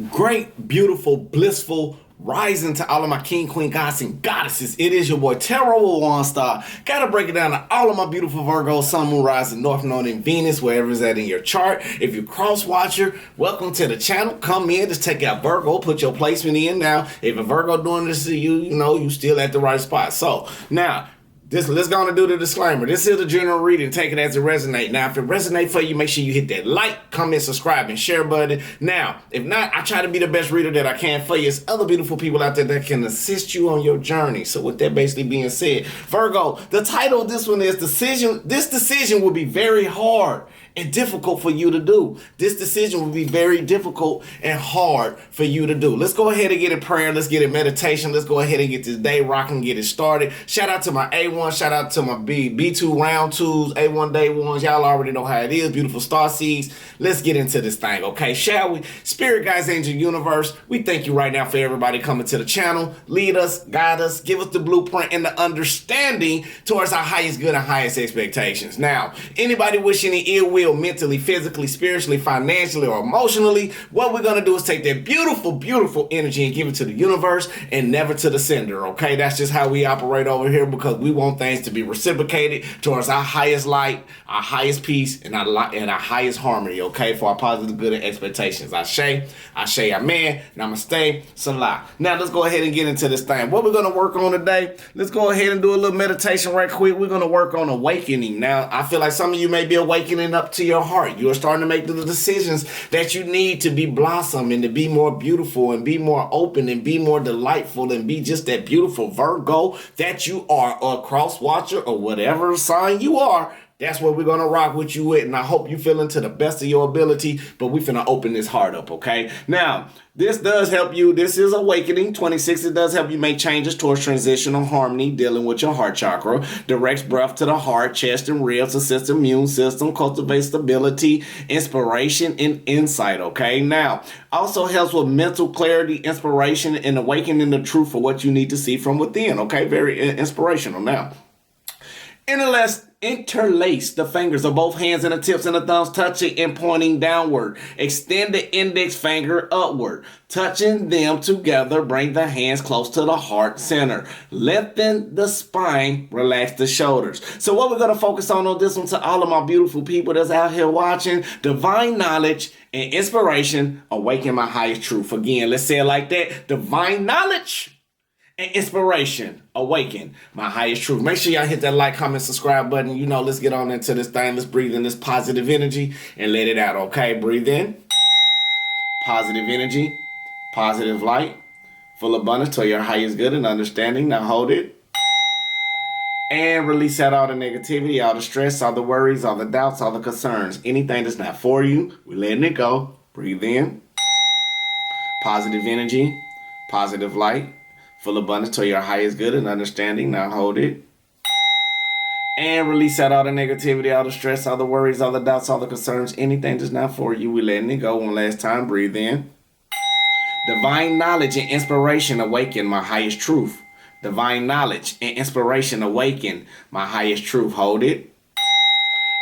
Great, beautiful, blissful rising to all of my king, queen, gods, and goddesses. It is your boy Tarot Waunstar. Gotta break it down to all of my beautiful Virgo, sun, moon, rising, north, node, and Venus, wherever it's at in your chart. If you're cross watcher, welcome to the channel. Come in, just take out Virgo, put your placement in now. If a Virgo doing this to you, you know you still at the right spot. So now, let's go on and do the disclaimer. This is a general reading. Take it as it resonates. Now, if it resonates for you, make sure you hit that like, comment, subscribe, and share button. Now, if not, I try to be the best reader that I can for you. There's other beautiful people out there that can assist you on your journey. So with that basically being said, Virgo, the title of this one is Decision. This decision will be very hard and difficult for you to do. This decision will be very difficult and hard for you to do. Let's go ahead and get in prayer. Let's get in meditation. Let's go ahead and get this day rocking, get it started. Shout out to my A1. Shout out to my B2 round twos, A1 day ones. Y'all already know how it is. Beautiful star seeds. Let's get into this thing, okay? Shall we? Spirit, guides, angel, universe, we thank you right now for everybody coming to the channel. Lead us, guide us, give us the blueprint and the understanding towards our highest good and highest expectations. Now, anybody wish any ill will mentally, physically, spiritually, financially, or emotionally, what we're going to do is take that beautiful, beautiful energy and give it to the universe and never to the sender, okay? That's just how we operate over here because we want things to be reciprocated towards our highest light, our highest peace, and our highest harmony, okay? For our positive good and expectations. Ashe, amen, namaste, salah. Now, let's go ahead and get into this thing. What we're going to work on today, let's go ahead and do a little meditation right quick. We're going to work on awakening. Now, I feel like some of you may be awakening up to your heart. You are starting to make the decisions that you need to be blossom and to be more beautiful and be more open and be more delightful and be just that beautiful Virgo that you are, or cross watcher or whatever sign you are. That's what we're going to rock with you with, and I hope you feeling to the best of your ability, but we finna open this heart up, okay? Now, this does help you. This is Awakening 26. It does help you make changes towards transitional harmony, dealing with your heart chakra, directs breath to the heart, chest, and ribs, assists immune system, cultivates stability, inspiration, and insight, okay? Now, also helps with mental clarity, inspiration, and awakening the truth for what you need to see from within, okay? Very inspirational. Now, interlace the fingers of both hands and the tips and the thumbs, touching and pointing downward. Extend the index finger upward. Touching them together, bring the hands close to the heart center. Lengthen the spine, relax the shoulders. So what we're going to focus on this one, to all of my beautiful people that's out here watching, divine knowledge and inspiration, awaken my highest truth. Again, let's say it like that. Divine knowledge and inspiration, awaken my highest truth. Make sure y'all hit that like, comment, subscribe button. You know, let's get on into this thing. Let's breathe in this positive energy and let it out, okay? Breathe in. Positive energy, positive light, full abundance to your highest good and understanding. Now hold it. And release out all the negativity, all the stress, all the worries, all the doubts, all the concerns. Anything that's not for you, we're letting it go. Breathe in. Positive energy, positive light, full abundance to your highest good and understanding. Now hold it. And release out all the negativity, all the stress, all the worries, all the doubts, all the concerns. Anything that's not for you, we're letting it go. One last time. Breathe in. Divine knowledge and inspiration, awaken my highest truth. Divine knowledge and inspiration, awaken my highest truth. Hold it.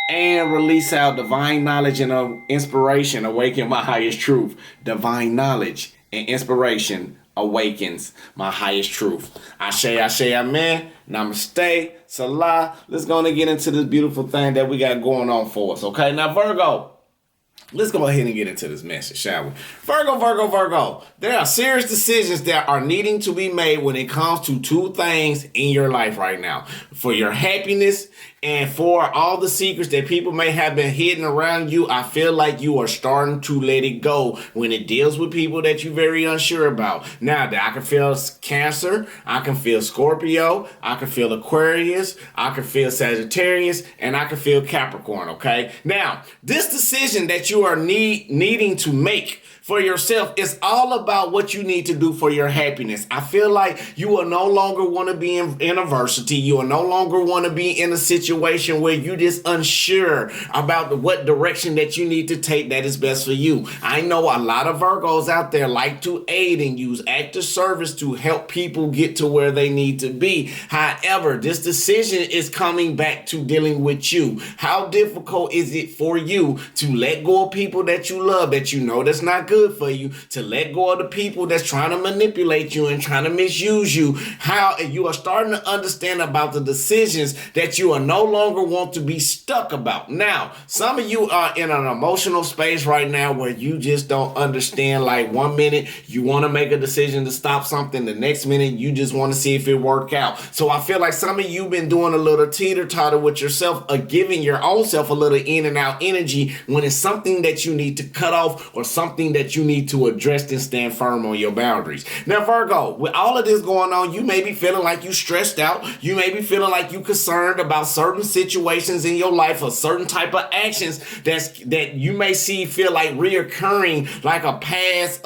And release out divine knowledge and inspiration, awaken my highest truth. Divine knowledge and inspiration awakens my highest truth. Ashe, amen, namaste, salah. Let's go and get into this beautiful thing that we got going on for us, okay? Now, Virgo, let's go ahead and get into this message, shall we? Virgo. There are serious decisions that are needing to be made when it comes to two things in your life right now. For your happiness and for all the secrets that people may have been hidden around you, I feel like you are starting to let it go when it deals with people that you're very unsure about. Now, I can feel Cancer, I can feel Scorpio, I can feel Aquarius, I can feel Sagittarius, and I can feel Capricorn, okay? Now, this decision that you are needing to make for yourself is all about what you need to do for your happiness. I feel like you will no longer want to be in adversity. You will no longer want to be in a situation situation where you just unsure about what direction that you need to take that is best for you. I know a lot of Virgos out there like to aid and use active service to help people get to where they need to be. However, this decision is coming back to dealing with you. How difficult is it for you to let go of people that you love, that you know that's not good for you, to let go of the people that's trying to manipulate you and trying to misuse you? How you are starting to understand about the decisions that you are no longer want to be stuck about. Now, some of you are in an emotional space right now where you just don't understand. Like, one minute you want to make a decision to stop something, the next minute you just want to see if it work out. So I feel like some of you been doing a little teeter-totter with yourself, giving your own self a little in and out energy when it's something that you need to cut off or something that you need to address and stand firm on your boundaries. Now, Virgo, with all of this going on, you may be feeling like you stressed out. You may be feeling like you concerned about certain situations in your life or certain type of actions that you may feel like reoccurring, like a past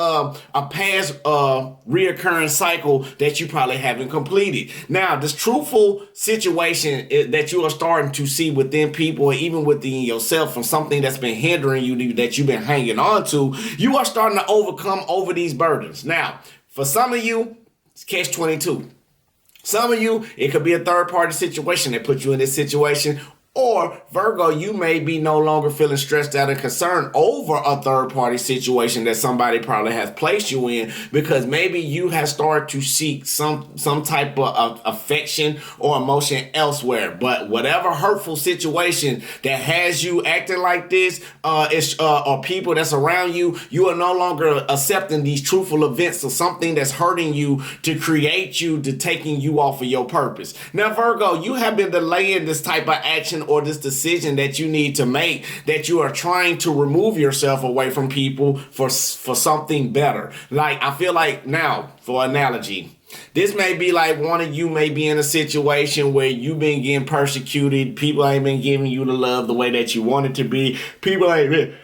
reoccurring cycle that you probably haven't completed. Now, this truthful situation that you are starting to see within people or even within yourself from something that's been hindering you, that you've been hanging on to, you are starting to overcome over these burdens. Now, for some of you, it's catch-22. Some of you, it could be a third-party situation that put you in this situation. Or, Virgo, you may be no longer feeling stressed out and concerned over a third-party situation that somebody probably has placed you in, because maybe you have started to seek some type of affection or emotion elsewhere. But whatever hurtful situation that has you acting like this, or people that's around you, you are no longer accepting these truthful events or something that's hurting you to create you, to taking you off of your purpose. Now, Virgo, you have been delaying this type of action or this decision that you need to make, that you are trying to remove yourself away from people for something better. Like, I feel like now, for analogy, this may be like one of you may be in a situation where you've been getting persecuted. People ain't been giving you the love the way that you want it to be. People ain't been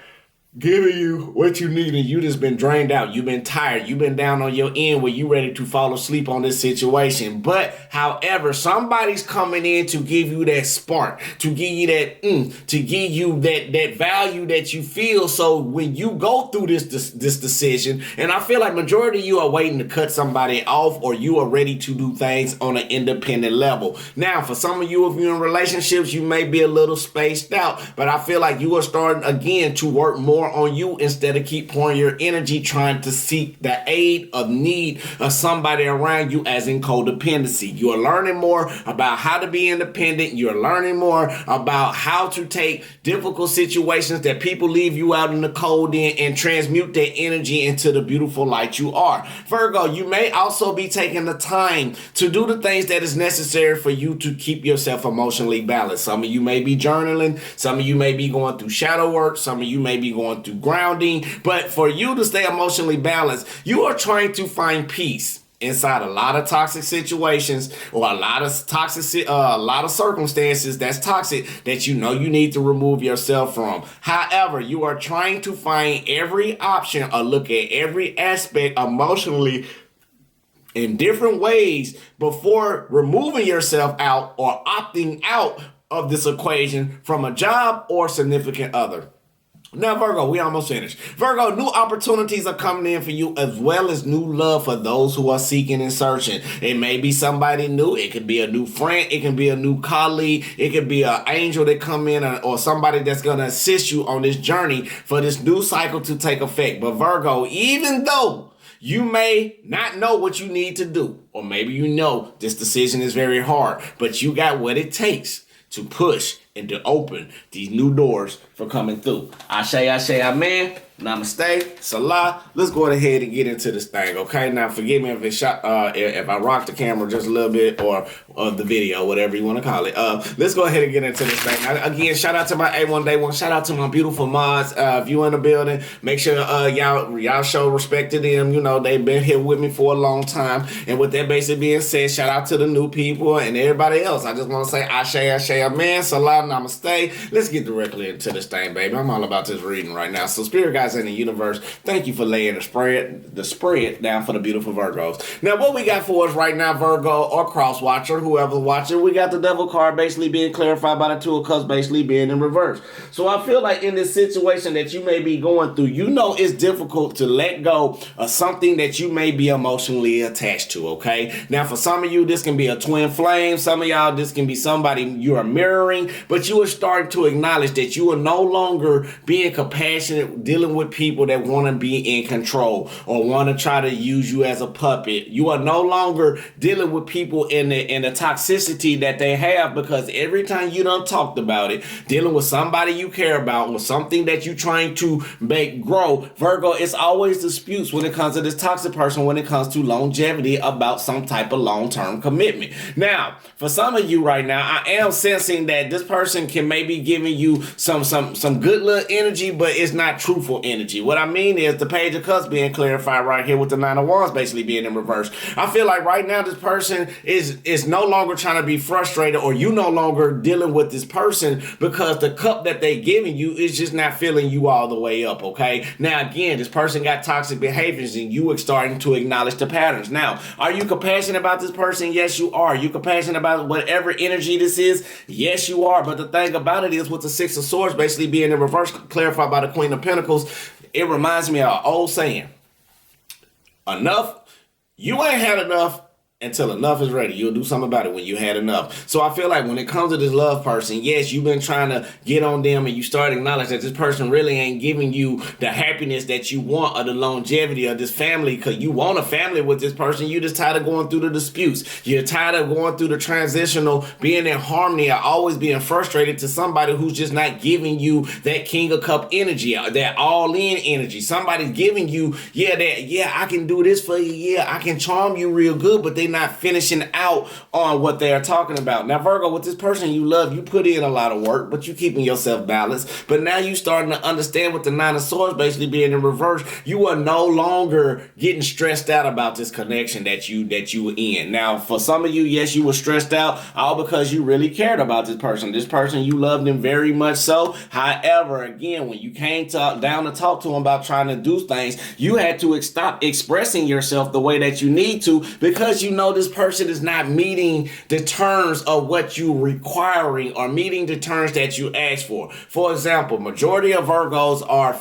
giving you what you need, and you just been drained out. You've been tired. You've been down on your end where you ready to fall asleep on this situation. But however, somebody's coming in to give you that spark, to give you that to give you that value that you feel. So when you go through this decision, and I feel like majority of you are waiting to cut somebody off, or you are ready to do things on an independent level. Now, for some of you, if you're in relationships, you may be a little spaced out, but I feel like you are starting again to work more on you instead of keep pouring your energy trying to seek the aid of need of somebody around you, as in codependency. You are learning more about how to be independent. You're learning more about how to take difficult situations that people leave you out in the cold in and transmute that energy into the beautiful light you are. Virgo, you may also be taking the time to do the things that is necessary for you to keep yourself emotionally balanced. Some of you may be journaling. Some of you may be going through shadow work. Some of you may be going through grounding. But for you to stay emotionally balanced, you are trying to find peace inside a lot of toxic situations, or a lot of circumstances that's toxic that you know you need to remove yourself from. However, you are trying to find every option or look at every aspect emotionally in different ways before removing yourself out or opting out of this equation from a job or significant other. Now, Virgo, we almost finished. Virgo, new opportunities are coming in for you, as well as new love for those who are seeking and searching. It may be somebody new. It could be a new friend. It can be a new colleague. It could be an angel that come in, or somebody that's going to assist you on this journey for this new cycle to take effect. But Virgo, even though you may not know what you need to do, or maybe you know this decision is very hard, but you got what it takes to push and to open these new doors for coming through. Ashe, amen. Namaste, Salah. Let's go ahead and get into this thing, okay? Now, forgive me if if I rock the camera just a little bit, or the video, whatever you want to call it. Let's go ahead and get into this thing. Now, again, shout out to my A1 Day One. Shout out to my beautiful mods. If you in the building, make sure y'all show respect to them. You know, they've been here with me for a long time. And with that basically being said, shout out to the new people and everybody else. I just want to say Ashe, amen, Salah, Namaste. Let's get directly into this thing, baby. I'm all about this reading right now. So, Spirit Guys, guys in the universe, thank you for laying the spread down for the beautiful Virgos. Now, what we got for us right now, Virgo or cross watcher, whoever's watching, we got the devil card basically being clarified by the Two of Cups basically being in reverse. So I feel like in this situation that you may be going through, you know it's difficult to let go of something that you may be emotionally attached to, okay? Now, for some of you, this can be a twin flame. Some of y'all, this can be somebody you are mirroring, but you are starting to acknowledge that you are no longer being compassionate, dealing with people that want to be in control or want to try to use you as a puppet. You are no longer dealing with people in the toxicity that they have, because every time you done talked about it, dealing with somebody you care about or something that you're trying to make grow, Virgo, it's always disputes when it comes to this toxic person, when it comes to longevity about some type of long-term commitment. Now, for some of you right now, I am sensing that this person can maybe giving you some good little energy, but it's not truthful energy. What I mean is the Page of Cups being clarified right here with the Nine of Wands basically being in reverse. I feel like right now this person is no longer trying to be frustrated, or you no longer dealing with this person because the cup that they giving you is just not filling you all the way up, okay? Now, again, this person got toxic behaviors and you are starting to acknowledge the patterns. Now, are you compassionate about this person? Yes, you are. You compassionate about whatever energy this is? Yes, you are. But the thing about it is with the Six of Swords basically being in reverse, clarified by the Queen of Pentacles, it reminds me of an old saying. Enough. You ain't had enough until enough is ready. You'll do something about it when you had enough. So I feel like when it comes to this love person, yes, you've been trying to get on them and you start to acknowledge that this person really ain't giving you the happiness that you want or the longevity of this family, because you want a family with this person. You just tired of going through the disputes. You're tired of going through the transitional, being in harmony, or always being frustrated to somebody who's just not giving you that King of Cup energy, that all-in energy. Somebody's giving you, I can do this for you. Yeah, I can charm you real good, but they not finishing out on what they are talking about. Now, Virgo, with this person you love, you put in a lot of work, but you keeping yourself balanced. But now you starting to understand with the Nine of Swords basically being in reverse, you are no longer getting stressed out about this connection that you were in. Now, for some of you, yes, you were stressed out all because you really cared about this person. This person, you loved him very much so. However, again, when you came down to talk to him about trying to do things, you had to stop expressing yourself the way that you need to, because you know this person is not meeting the terms of what you requiring or meeting the terms that you asked for. For example, majority of Virgos are have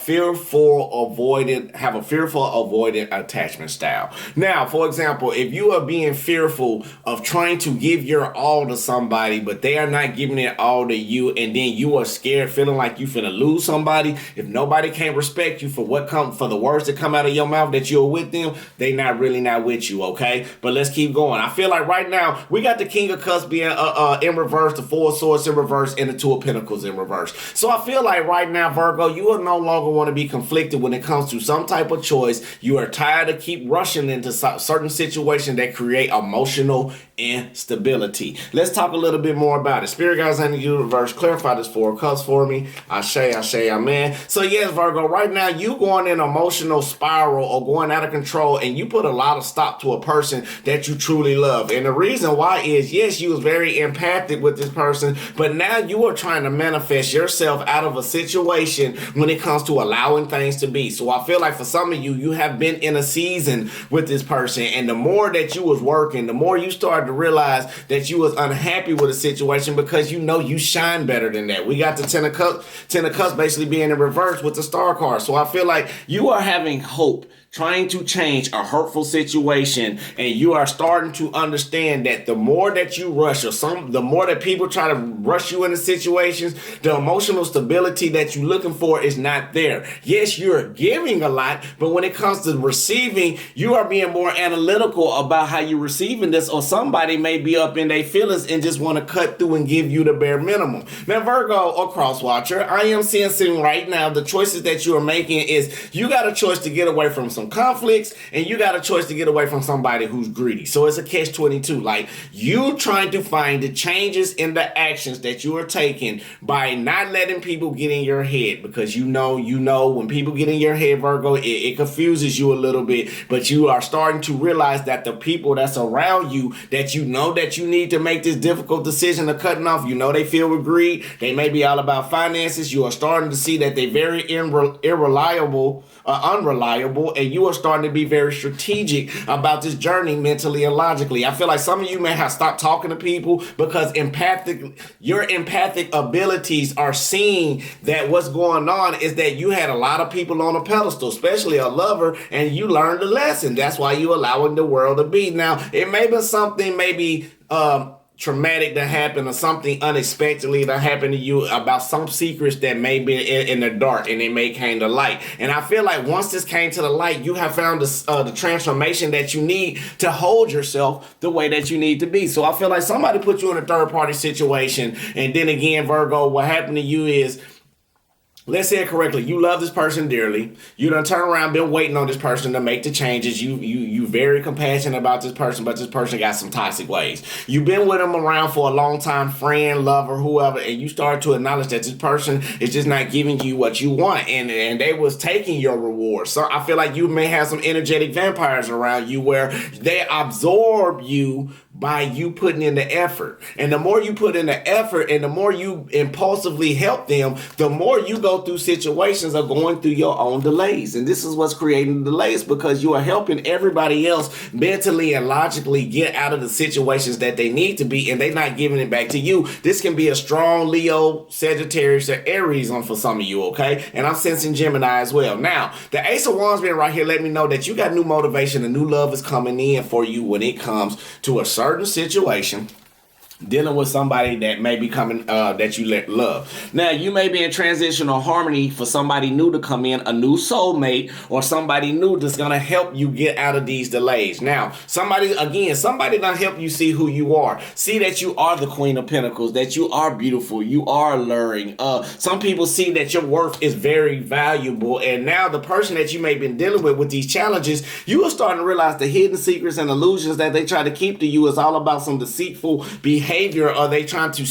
a fearful avoidant attachment style. Now, for example, if you are being fearful of trying to give your all to somebody, but they are not giving it all to you, and then you are scared, feeling like you finna lose somebody, if nobody can't respect you for for the words that come out of your mouth that you're with them, they not with you, okay? But let's keep going. I feel like right now we got the King of Cups being in reverse, the Four of Swords in reverse, and the Two of Pentacles in reverse. So I feel like right now, Virgo, you will no longer want to be conflicted when it comes to some type of choice. You are tired of keep rushing into certain situations that create emotional instability. Let's talk a little bit more about it. Spirit guides in the universe, clarify this Four of Cups for me. Ashe, amen. So yes, Virgo, right now you going in emotional spiral or going out of control, and you put a lot of stop to a person that you truly love. And the reason why is, yes, you was very empathic with this person, but now you are trying to manifest yourself out of a situation when it comes to allowing things to be. So I feel like for some of you, you have been in a season with this person, and the more that you was working, the more you started to realize that you was unhappy with a situation, because you know you shine better than that. We got the Ten of Cups basically being in reverse with the Star card. So I feel like you are having hope, trying to change a hurtful situation, and you are starting to understand that the more that you rush, the more that people try to rush you into situations, the emotional stability that you're looking for is not there. Yes, you're giving a lot, but when it comes to receiving, you are being more analytical about how you're receiving this, or somebody may be up in their feelings and just want to cut through and give you the bare minimum. Now, Virgo or crosswatcher, I am sensing right now the choices that you are making is you got a choice to get away from some some conflicts, and you got a choice to get away from somebody who's greedy. So it's a catch-22. Like, you trying to find the changes in the actions that you are taking by not letting people get in your head, because you know when people get in your head, Virgo, it confuses you a little bit, but you are starting to realize that the people that's around you that you know that you need to make this difficult decision of cutting off, they feel with greed. They may be all about finances. You are starting to see that they're very unreliable, and you are starting to be very strategic about this journey mentally and logically. I feel like some of you may have stopped talking to people because your empathic abilities are seeing that what's going on is that you had a lot of people on a pedestal, especially a lover, and you learned a lesson. That's why you allowing the world to be. Now, it may be something traumatic to happen or something unexpectedly to happen to you about some secrets that may be in the dark, and it may came to light. And I feel like once this came to the light, you have found the transformation that you need to hold yourself the way that you need to be. So I feel like somebody put you in a third party situation, and then again, Virgo, what happened to you is, let's say it correctly, you love this person dearly. You done turn around, been waiting on this person to make the changes. You very compassionate about this person, but this person got some toxic ways. You've been with them around for a long time, friend, lover, whoever, and you start to acknowledge that this person is just not giving you what you want, and they was taking your reward. So I feel like you may have some energetic vampires around you where they absorb you by you putting in the effort. And the more you put in the effort and the more you impulsively help them, the more you go through situations of going through your own delays. And this is what's creating the delays, because you are helping everybody else mentally and logically get out of the situations that they need to be, and they're not giving it back to you. This can be a strong Leo, Sagittarius, or Aries on for some of you, okay? And I'm sensing Gemini as well. Now, the Ace of Wands being right here let me know that you got new motivation and new love is coming in for you when it comes to a certain situation, dealing with somebody that may be coming that you love. Now, you may be in transitional harmony for somebody new to come in, a new soulmate, or somebody new that's going to help you get out of these delays. Now, somebody done help you see who you are. See that you are the Queen of Pentacles, that you are beautiful, you are alluring. Some people see that your worth is very valuable, and now the person that you may have been dealing with these challenges, you are starting to realize the hidden secrets and illusions that they try to keep to you is all about some deceitful behavior. Are they trying to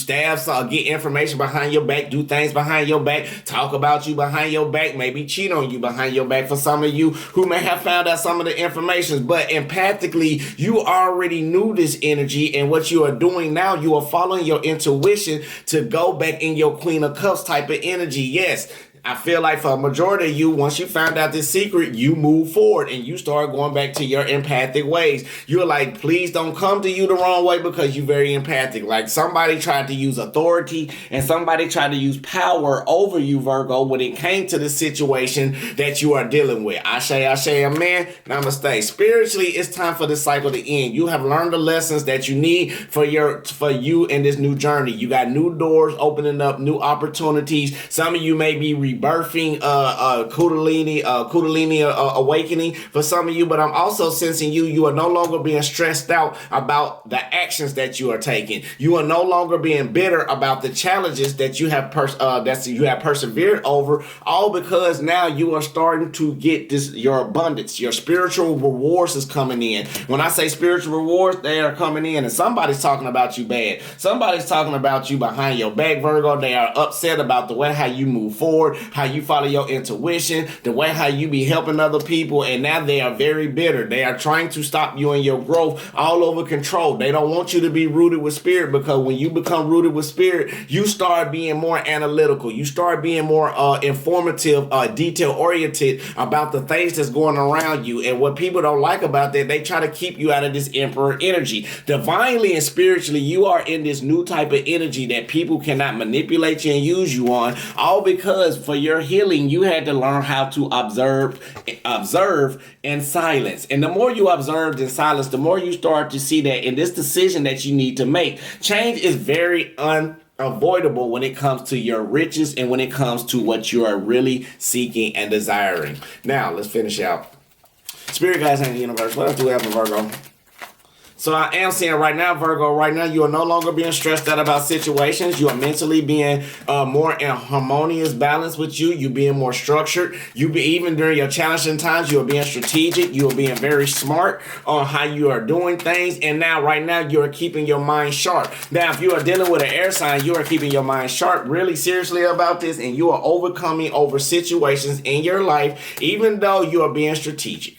get information behind your back, do things behind your back, talk about you behind your back, maybe cheat on you behind your back for some of you who may have found out some of the information, but empathically, you already knew this energy, and what you are doing now, you are following your intuition to go back in your Queen of Cups type of energy. Yes, I feel like for a majority of you, once you found out this secret, you move forward and you start going back to your empathic ways. You're like, please don't come to you the wrong way, because you're very empathic. Like, somebody tried to use authority and somebody tried to use power over you, Virgo, when it came to the situation that you are dealing with. Ashe, amen. Namaste. Spiritually, it's time for this cycle to end. You have learned the lessons that you need for you in this new journey. You got new doors opening up, new opportunities. Some of you may be rebirthing Kundalini awakening for some of you, but I'm also sensing you are no longer being stressed out about the actions that you are taking. You are no longer being bitter about the challenges that you have persevered over, all because now you are starting to get your abundance. Your spiritual rewards is coming in. When I say spiritual rewards, they are coming in, and somebody's talking about you bad. Somebody's talking about you behind your back, Virgo. They are upset about the way how you move forward, how you follow your intuition, the way how you be helping other people, and now they are very bitter. They are trying to stop you in your growth, all over control. They don't want you to be rooted with spirit, because when you become rooted with spirit, you start being more analytical. You start being more informative, detail-oriented about the things that's going around you. And what people don't like about that, they try to keep you out of this emperor energy. Divinely and spiritually, you are in this new type of energy that people cannot manipulate you and use you on, all because for your healing, you had to learn how to observe in silence. And the more you observe in silence, the more you start to see that in this decision that you need to make, change is very unavoidable when it comes to your riches and when it comes to what you are really seeking and desiring. Now, let's finish out. Spirit guides in the universe. What else do we have in Virgo? So I am saying right now, Virgo, right now you are no longer being stressed out about situations. You are mentally being more in harmonious balance with you. You being more structured. Even during your challenging times, you are being strategic. You are being very smart on how you are doing things. And now, right now, you are keeping your mind sharp. Now, if you are dealing with an air sign, you are keeping your mind sharp, really seriously about this, and you are overcoming over situations in your life, even though you are being strategic.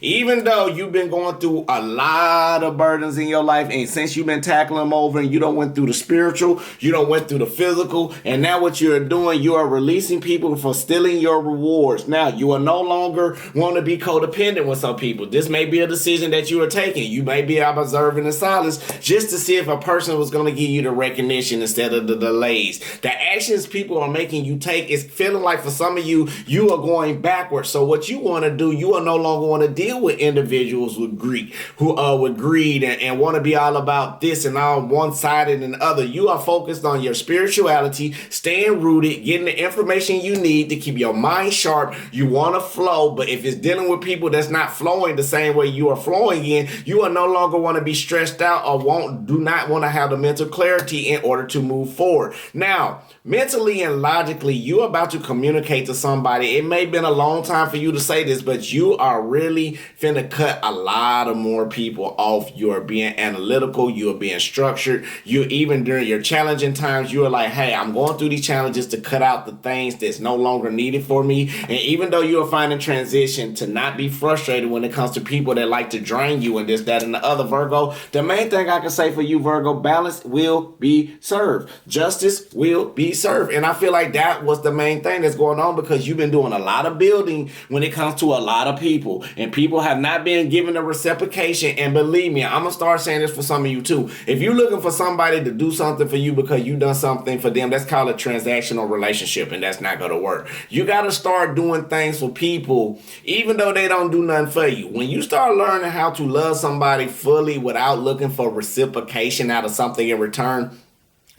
Even though you've been going through a lot of burdens in your life, and since you've been tackling them over, and you don't went through the spiritual, you don't went through the physical, and now what you're doing, you are releasing people from stealing your rewards. Now, you are no longer want to be codependent with some people. This may be a decision that you are taking. You may be observing in silence just to see if a person was going to give you the recognition instead of the delays. The actions people are making you take is feeling like for some of you, you are going backwards. So what you want to do, you are no longer want to deal with individuals with greed, with greed and want to be all about this and all one-sided and other. You are focused on your spirituality, staying rooted, getting the information you need to keep your mind sharp. You want to flow, but if it's dealing with people that's not flowing the same way you are flowing in, you are no longer want to be stressed out or do not want to have the mental clarity in order to move forward. Now, mentally and logically, you're about to communicate to somebody. It may have been a long time for you to say this, but you are really finna cut a lot of more people off. You are being analytical. You are being structured. You even during your challenging times, you are like, hey, I'm going through these challenges to cut out the things that's no longer needed for me. And even though you are finding transition to not be frustrated when it comes to people that like to drain you and this, that, and the other, Virgo, the main thing I can say for you, Virgo, balance will be served. Justice will be served. And I feel like that was the main thing that's going on because you've been doing a lot of building when it comes to a lot of people. And people have not been given a reciprocation. And believe me, I'm going to start saying this for some of you too. If you're looking for somebody to do something for you because you done something for them, that's called a transactional relationship, and that's not going to work. You got to start doing things for people, even though they don't do nothing for you. When you start learning how to love somebody fully without looking for reciprocation out of something in return,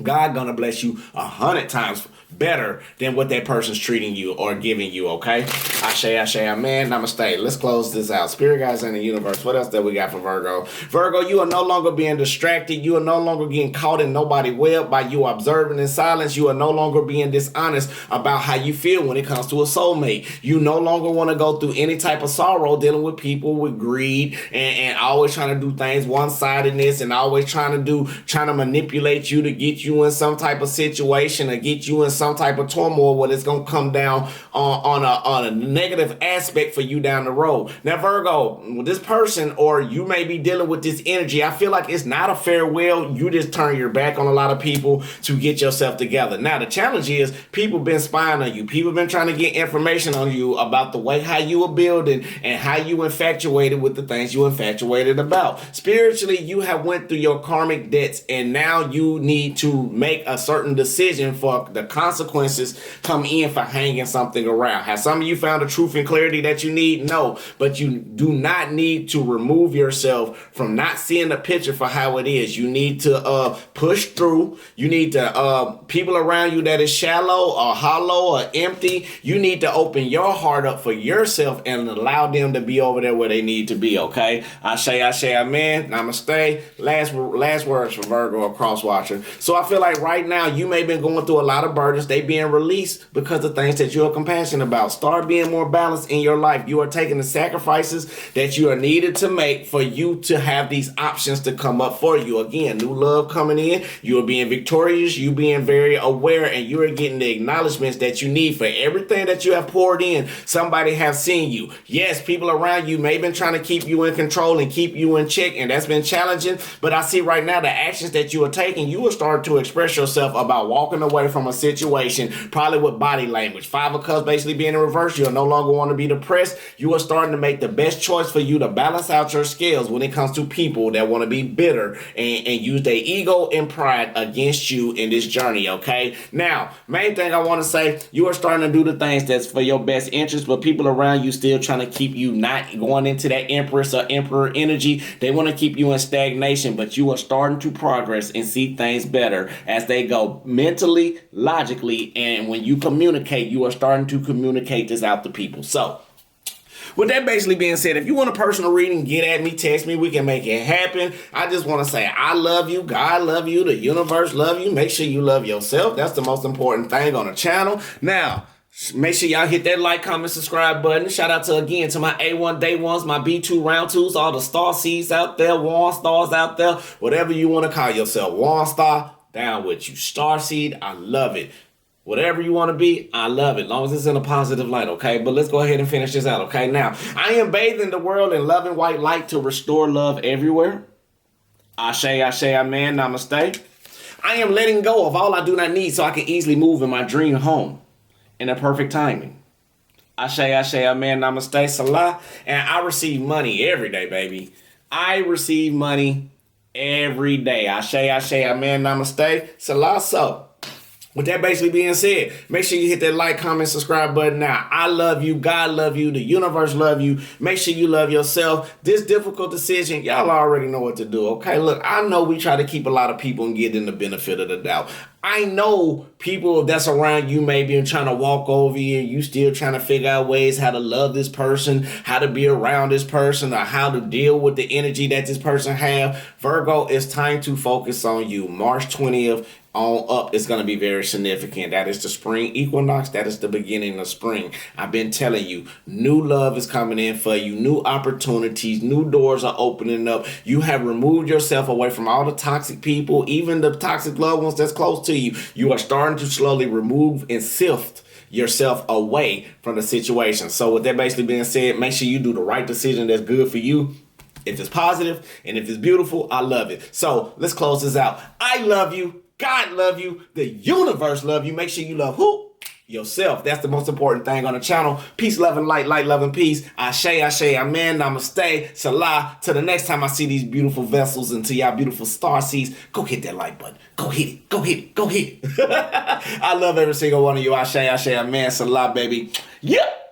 God gonna bless you 100 times better than what that person's treating you or giving you, okay? Ashe, amen, namaste. Let's close this out. Spirit guides in the universe. What else that we got for Virgo? Virgo, you are no longer being distracted. You are no longer getting caught in nobody's web by you observing in silence. You are no longer being dishonest about how you feel when it comes to a soulmate. You no longer want to go through any type of sorrow dealing with people with greed and always trying to do things one-sidedness and always trying to manipulate you to get you in some type of situation or get you in some type of turmoil where it's going to come down on a negative aspect for you down the road. Now, Virgo, this person or you may be dealing with this energy, I feel like it's not a farewell. You just turn your back on a lot of people to get yourself together. Now, the challenge is people been spying on you. People been trying to get information on you about the way how you are building and how you infatuated with the things you infatuated about. Spiritually, you have went through your karmic debts and now you need to make a certain decision for the consequences come in for hanging something around. Have some of you found the truth and clarity that you need? No, but you do not need to remove yourself from not seeing the picture for how it is. You need to push through. You need to people around you that is shallow or hollow or empty. You need to open your heart up for yourself and allow them to be over there where they need to be. Okay, Ashe, amen, namaste. Last words for Virgo or cross watcher. So I feel like right now you may have been going through a lot of burdens. They being released because of things that you're compassionate about. Start being more balanced in your life. You are taking the sacrifices that you are needed to make for you to have these options to come up for you. Again, new love coming in. You are being victorious. You being very aware and you are getting the acknowledgments that you need for everything that you have poured in. Somebody have seen you. Yes, people around you may have been trying to keep you in control and keep you in check, and that's been challenging. But I see right now the actions that you are taking, you will start to express yourself about walking away from a situation, probably with body language. 5 of Cups basically being in reverse. You'll no longer want to be depressed. You are starting to make the best choice for you to balance out your scales when it comes to people that want to be bitter and use their ego and pride against you in this journey, okay? Now, main thing I want to say, you are starting to do the things that's for your best interest, but people around you still trying to keep you not going into that Empress or Emperor energy. They want to keep you in stagnation, but you are starting to progress and see things better as they go mentally, logically, and when you communicate, you are starting to communicate this out to people. So With that basically being said, if you want a personal reading, get at me, text me, we can make it happen. I just want to say I love you, God love you, the universe love you. Make sure you love yourself. That's the most important thing on the channel. Now, make sure y'all hit that like, comment, subscribe button. Shout out again to my A1 day ones, my B2 round twos, all the star seeds out there, Waunstars out there, whatever you want to call yourself. Waunstar, down with you. Star seed, I love it. Whatever you want to be, I love it. As long as it's in a positive light, okay? But let's go ahead and finish this out, okay? Now, I am bathing the world in love and white light to restore love everywhere. Ashe, ashe, amen, namaste. I am letting go of all I do not need so I can easily move in my dream home in a perfect timing. Ashe, ashe, amen, namaste, salah. And I receive money every day, baby. I receive money every day. Ashe, ashe, amen, namaste, salah. So, with that basically being said, make sure you hit that like, comment, subscribe button now. I love you. God love you. The universe love you. Make sure you love yourself. This difficult decision, y'all already know what to do, okay? Look, I know we try to keep a lot of people and get in the benefit of the doubt. I know people that's around you may be trying to walk over you. You still trying to figure out ways how to love this person, how to be around this person, or how to deal with the energy that this person have. Virgo, it's time to focus on you. March 20th on up is going to be very significant. That is the spring equinox. That is the beginning of spring. I've been telling you, new love is coming in for you. New opportunities, new doors are opening up. You have removed yourself away from all the toxic people, even the toxic loved ones that's close to you. You are starting to slowly remove and sift yourself away from the situation. So with that basically being said, make sure you do the right decision that's good for you. If it's positive and if it's beautiful, I love it. So let's close this out. I love you. God love you. The universe love you. Make sure you love who? Yourself. That's the most important thing on the channel. Peace, love, and light. Light, love, and peace. Ashe, ashe, amen, namaste, salah. Till the next time I see these beautiful vessels and to y'all beautiful star seeds, go hit that like button. Go hit it. Go hit it. Go hit it. I love every single one of you. Ashe, ashe, amen, salah, baby. Yep.